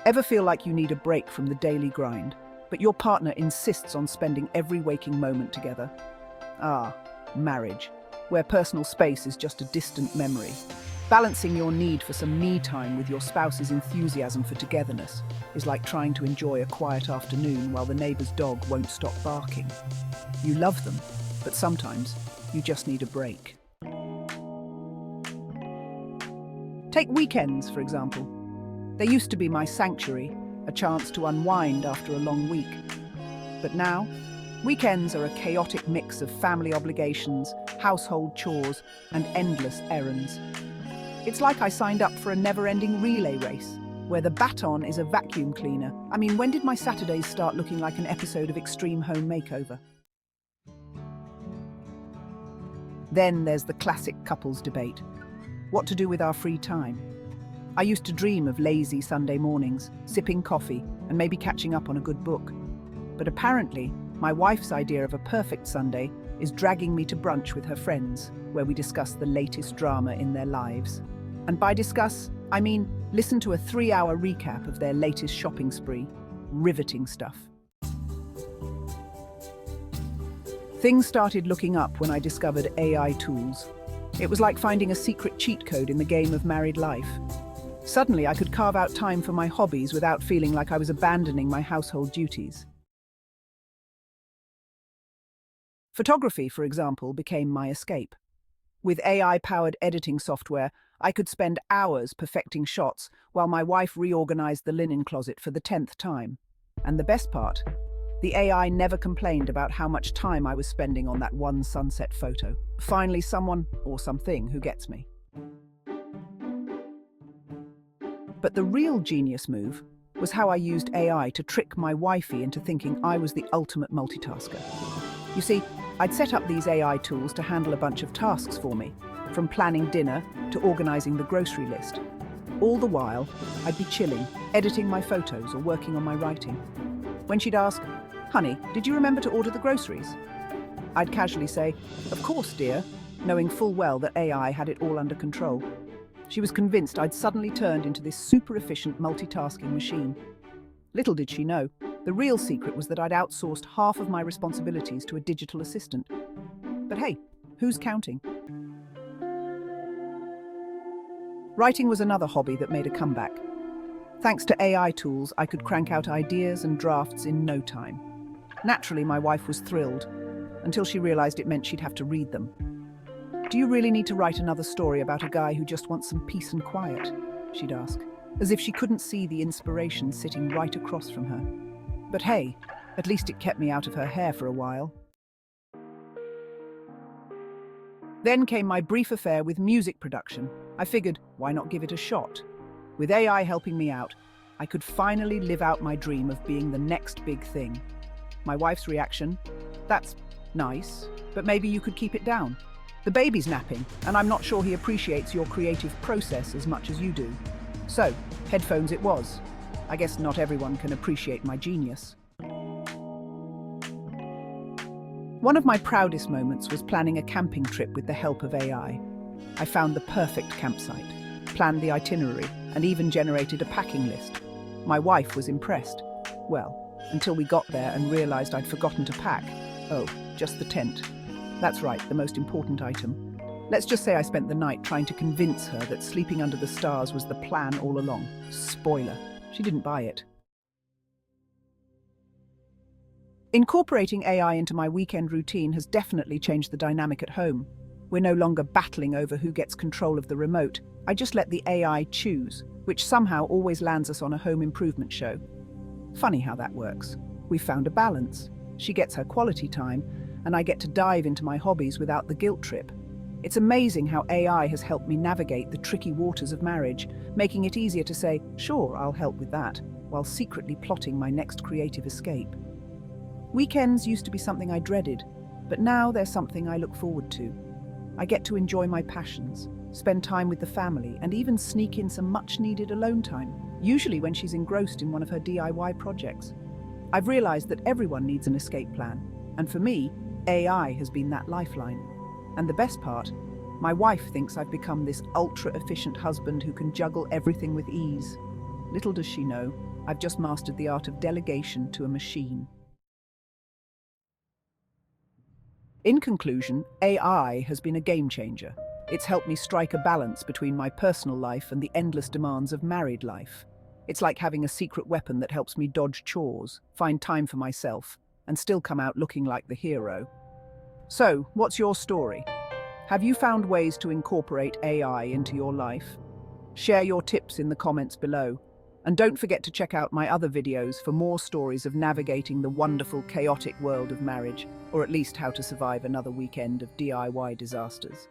Ever feel like you need a break from the daily grind, but your partner insists on spending every waking moment together? Ah, marriage, where personal space is just a distant memory. Balancing your need for some me time with your spouse's enthusiasm for togetherness is like trying to enjoy a quiet afternoon while the neighbor's dog won't stop barking. You love them, but sometimes you just need a break. Take weekends, for example. They used to be my sanctuary, a chance to unwind after a long week. But now, weekends are a chaotic mix of family obligations, household chores, and endless errands. It's like I signed up for a never-ending relay race, where the baton is a vacuum cleaner. I mean, when did my Saturdays start looking like an episode of Extreme Home Makeover? Then there's the classic couples debate. What to do with our free time? I used to dream of lazy Sunday mornings, sipping coffee, and maybe catching up on a good book. But apparently, my wife's idea of a perfect Sunday is dragging me to brunch with her friends, where we discuss the latest drama in their lives. And by discuss, I mean listen to a 3-hour recap of their latest shopping spree. Riveting stuff. Things started looking up when I discovered AI tools. It was like finding a secret cheat code in the game of married life. Suddenly, I could carve out time for my hobbies without feeling like I was abandoning my household duties. Photography, for example, became my escape. With AI-powered editing software, I could spend hours perfecting shots while my wife reorganized the linen closet for the 10th time. And the best part, the AI never complained about how much time I was spending on that one sunset photo. Finally, someone or something who gets me. But the real genius move was how I used AI to trick my wifey into thinking I was the ultimate multitasker. You see, I'd set up these AI tools to handle a bunch of tasks for me, from planning dinner to organizing the grocery list. All the while, I'd be chilling, editing my photos or working on my writing. When she'd ask, "Honey, did you remember to order the groceries?" I'd casually say, "Of course, dear," knowing full well that AI had it all under control. She was convinced I'd suddenly turned into this super efficient multitasking machine. Little did she know, the real secret was that I'd outsourced half of my responsibilities to a digital assistant. But hey, who's counting? Writing was another hobby that made a comeback. Thanks to AI tools, I could crank out ideas and drafts in no time. Naturally, my wife was thrilled, until she realized it meant she'd have to read them. "Do you really need to write another story about a guy who just wants some peace and quiet?" she'd ask, as if she couldn't see the inspiration sitting right across from her. But hey, at least it kept me out of her hair for a while. Then came my brief affair with music production. I figured, why not give it a shot? With AI helping me out, I could finally live out my dream of being the next big thing. My wife's reaction, "That's nice, but maybe you could keep it down. The baby's napping, and I'm not sure he appreciates your creative process as much as you do." So, headphones it was. I guess not everyone can appreciate my genius. One of my proudest moments was planning a camping trip with the help of AI. I found the perfect campsite, planned the itinerary, and even generated a packing list. My wife was impressed. Well, until we got there and realized I'd forgotten to pack. Oh, just the tent. That's right, the most important item. Let's just say I spent the night trying to convince her that sleeping under the stars was the plan all along. Spoiler, she didn't buy it. Incorporating AI into my weekend routine has definitely changed the dynamic at home. We're no longer battling over who gets control of the remote. I just let the AI choose, which somehow always lands us on a home improvement show. Funny how that works. We've found a balance. She gets her quality time, and I get to dive into my hobbies without the guilt trip. It's amazing how AI has helped me navigate the tricky waters of marriage, making it easier to say, "Sure, I'll help with that," while secretly plotting my next creative escape. Weekends used to be something I dreaded, but now they're something I look forward to. I get to enjoy my passions, spend time with the family, and even sneak in some much-needed alone time, usually when she's engrossed in one of her DIY projects. I've realized that everyone needs an escape plan, and for me, AI has been that lifeline. And the best part, my wife thinks I've become this ultra-efficient husband who can juggle everything with ease. Little does she know, I've just mastered the art of delegation to a machine. In conclusion, AI has been a game changer. It's helped me strike a balance between my personal life and the endless demands of married life. It's like having a secret weapon that helps me dodge chores, find time for myself, and still come out looking like the hero. So, what's your story? Have you found ways to incorporate AI into your life? Share your tips in the comments below. And don't forget to check out my other videos for more stories of navigating the wonderful, chaotic world of marriage, or at least how to survive another weekend of DIY disasters.